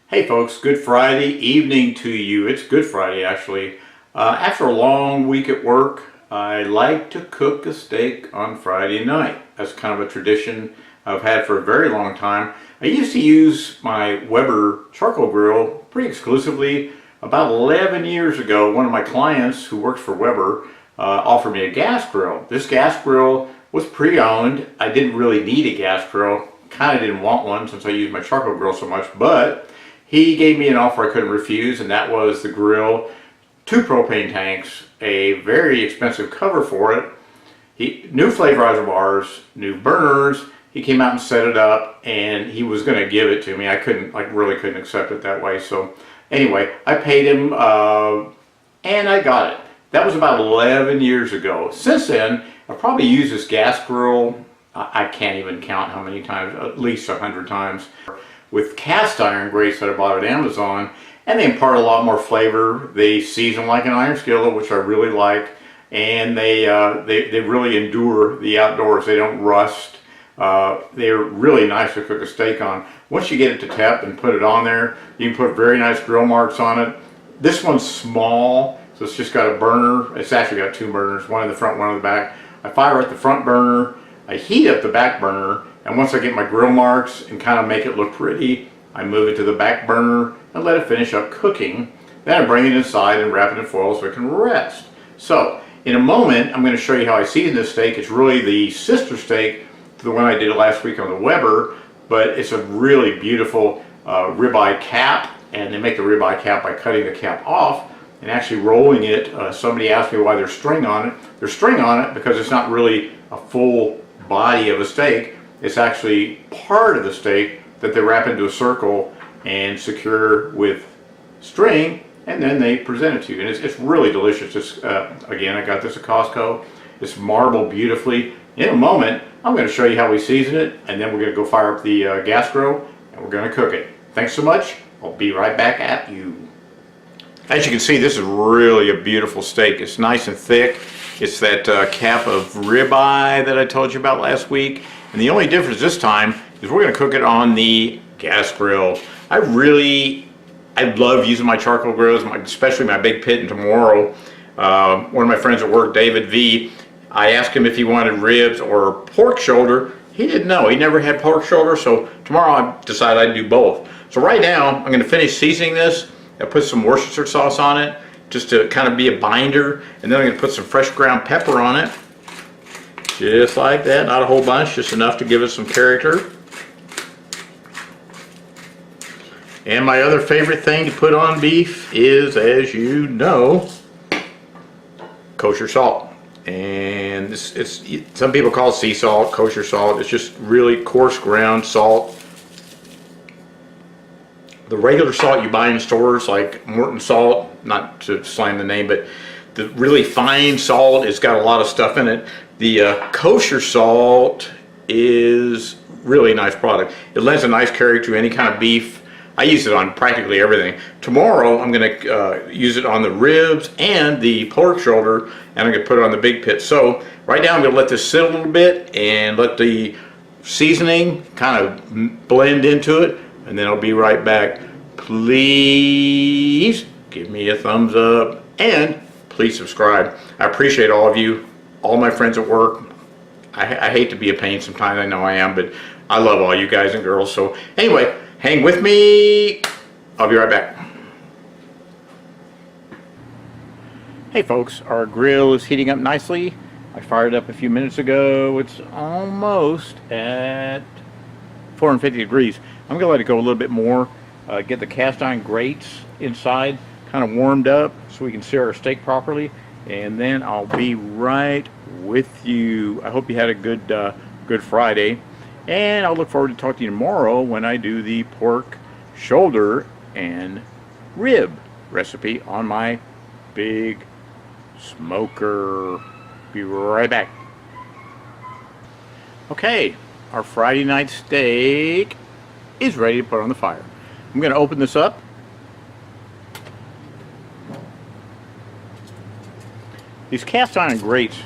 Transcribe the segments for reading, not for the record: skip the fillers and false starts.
Hey folks, good Friday evening to you. It's Good Friday actually. After a long week at work, I like to cook a steak on Friday night. That's kind of a tradition I've had for a very long time. I used to use my Weber charcoal grill pretty exclusively. About 11 years ago, one of my clients who works for Weber offered me a gas grill. This gas grill was pre-owned. I didn't really need a gas grill. Kind of didn't want one since I used my charcoal grill so much, but he gave me an offer I couldn't refuse, and that was the grill, 2 propane tanks, a very expensive cover for it, new flavorizer bars, new burners. He came out and set it up, and he was going to give it to me. I really couldn't accept it that way. So anyway, I paid him, and I got it. That was about 11 years ago. Since then, I've probably used this gas grill, I can't even count how many times, at least 100 times. With cast iron grates that I bought at Amazon, and they impart a lot more flavor. They season like an iron skillet, which I really like, and they really endure the outdoors. They don't rust. They're really nice to cook a steak on. Once you get it to tap and put it on there, you can put very nice grill marks on it. This one's small, so it's just got a burner. It's actually got 2 burners, one in the front, one in the back. I fire at the front burner, I heat up the back burner, and once I get my grill marks and kind of make it look pretty, I move it to the back burner and let it finish up cooking. Then I bring it inside and wrap it in foil so it can rest. So, in a moment, I'm going to show you how I season this steak. It's really the sister steak to the one I did last week on the Weber, but it's a really beautiful ribeye cap, and they make the ribeye cap by cutting the cap off and actually rolling it. Somebody asked me why there's string on it. There's string on it because it's not really a full body of a steak. It's actually part of the steak that they wrap into a circle and secure with string, and then they present it to you. And it's really delicious. It's, again, I got this at Costco. It's marbled beautifully. In a moment, I'm going to show you how we season it, and then we're going to go fire up the gas grill, and we're going to cook it. Thanks so much. I'll be right back at you. As you can see, this is really a beautiful steak. It's nice and thick. It's that cap of ribeye that I told you about last week. And the only difference this time is we're going to cook it on the gas grill. I love using my charcoal grills, especially my big pit in tomorrow. One of my friends at work, David V, I asked him if he wanted ribs or pork shoulder. He didn't know. He never had pork shoulder, so tomorrow I decided I'd do both. So right now, I'm going to finish seasoning this. I put some Worcestershire sauce on it, just to kind of be a binder, and then I'm going to put some fresh ground pepper on it. Just like that, not a whole bunch, just enough to give it some character. And my other favorite thing to put on beef is, as you know, kosher salt. And some people call it sea salt, kosher salt. It's just really coarse ground salt. The regular salt you buy in stores, like Morton salt, not to slam the name, but the really fine salt, it's got a lot of stuff in it. The kosher salt is really a nice product. It lends a nice character to any kind of beef. I use it on practically everything. Tomorrow I'm going to use it on the ribs and the pork shoulder, and I'm going to put it on the big pit. So right now I'm going to let this sit a little bit and let the seasoning kind of blend into it, and then I'll be right back. Please give me a thumbs up and please subscribe. I appreciate all of you, all my friends at work. I hate to be a pain sometimes, I know I am, but I love all you guys and girls. So anyway, hang with me. I'll be right back. Hey folks, our grill is heating up nicely. I fired it up a few minutes ago. It's almost at 450 degrees. I'm going to let it go a little bit more, get the cast iron grates inside kind of warmed up so we can sear our steak properly, and then I'll be right with you. I hope you had a good Friday, and I'll look forward to talking to you tomorrow when I do the pork shoulder and rib recipe on my big smoker. Be right back. Okay, our Friday night steak is ready to put on the fire. I'm going to open this up. These cast iron grates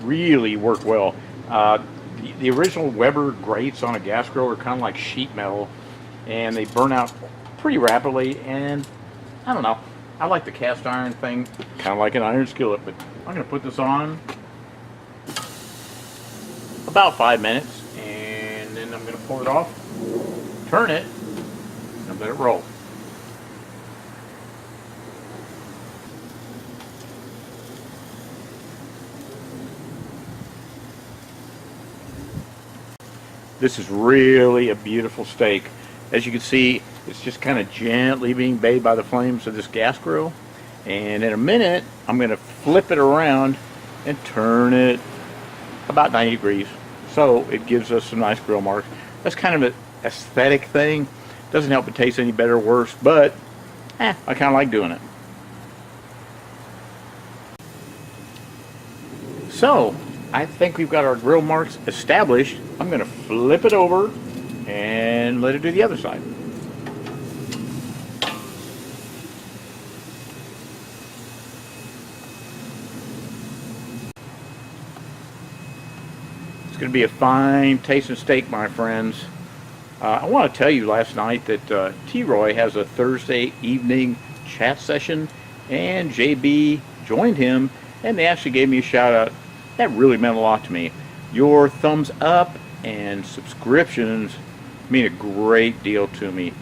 really work well. The original Weber grates on a gas grill are kind of like sheet metal, and they burn out pretty rapidly, and I don't know, I like the cast iron thing, kind of like an iron skillet, but I'm going to put this on about 5 minutes, and then I'm going to pull it off, turn it, and let it roll. This is really a beautiful steak. As you can see, it's just kind of gently being bathed by the flames of this gas grill. And in a minute, I'm going to flip it around and turn it about 90 degrees. So it gives us some nice grill marks. That's kind of an aesthetic thing. Doesn't help it taste any better or worse, but I kind of like doing it. So I think we've got our grill marks established. I'm going to flip it over and let it do the other side. It's going to be a fine tasting steak, my friends. I want to tell you last night that T-Roy has a Thursday evening chat session, and JB joined him, and they actually gave me a shout out. That really meant a lot to me. Your thumbs up and subscriptions mean a great deal to me.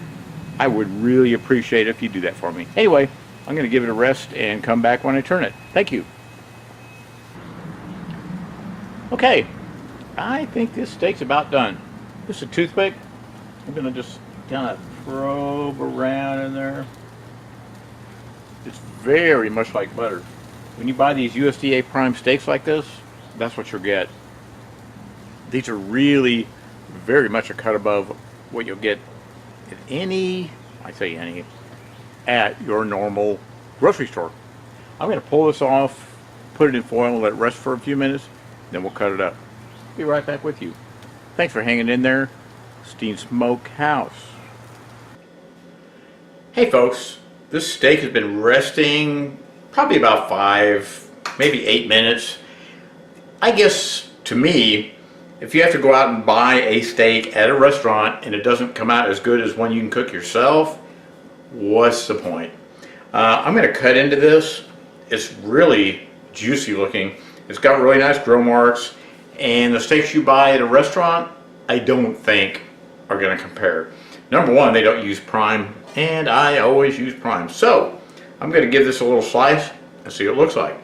I would really appreciate it if you do that for me. Anyway, I'm going to give it a rest and come back when I turn it. Thank you. Okay, I think this steak's about done. This is a toothpick. I'm going to just kind of probe around in there. It's very much like butter. When you buy these USDA prime steaks like this, that's what you'll get. These are really very much a cut above what you'll get at any, I say any, at your normal grocery store. I'm going to pull this off, put it in foil and let it rest for a few minutes, then we'll cut it up. Be right back with you. Thanks for hanging in there. SteenSmokeHouse. Hey folks, this steak has been resting probably about 5, maybe 8 minutes. I guess to me, if you have to go out and buy a steak at a restaurant and it doesn't come out as good as one you can cook yourself, what's the point? I'm going to cut into this. It's really juicy looking. It's got really nice grill marks, and the steaks you buy at a restaurant, I don't think are going to compare. Number one, they don't use prime, and I always use prime. So I'm going to give this a little slice and see what it looks like.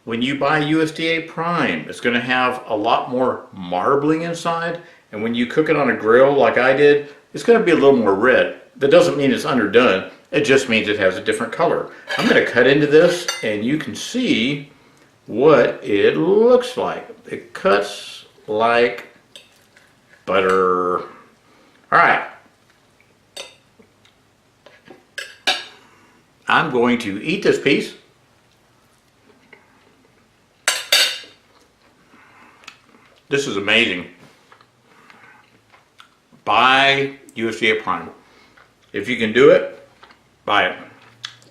When you buy USDA prime, it's going to have a lot more marbling inside, and when you cook it on a grill like I did, it's going to be a little more red. That doesn't mean it's underdone, it just means it has a different color. I'm going to cut into this and you can see what it looks like. It cuts like butter. Alright, I'm going to eat this piece. This is amazing. Buy USDA Prime. If you can do it, buy it.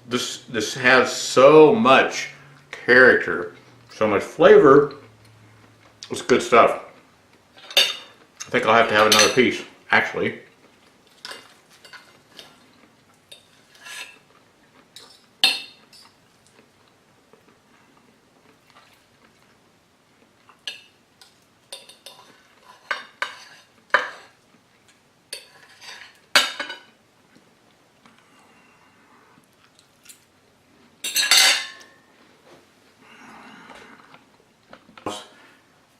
This has so much character, so much flavor. It's good stuff. I think I'll have to have another piece, actually.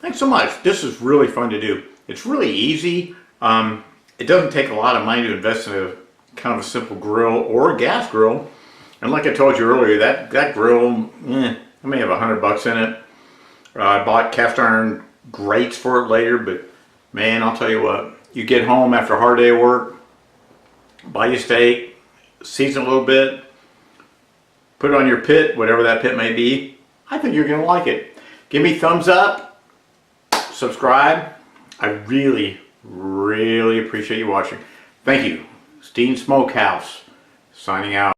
Thanks so much. This is really fun to do. It's really easy. It doesn't take a lot of money to invest in a kind of a simple grill or a gas grill. And like I told you earlier, that grill, I may have $100 in it. I bought cast iron grates for it later, but man, I'll tell you what. You get home after a hard day of work, buy your steak, season a little bit, put it on your pit, whatever that pit may be. I think you're going to like it. Give me thumbs up. Subscribe. I really, really appreciate you watching. Thank you. SteenSmokeHouse signing out.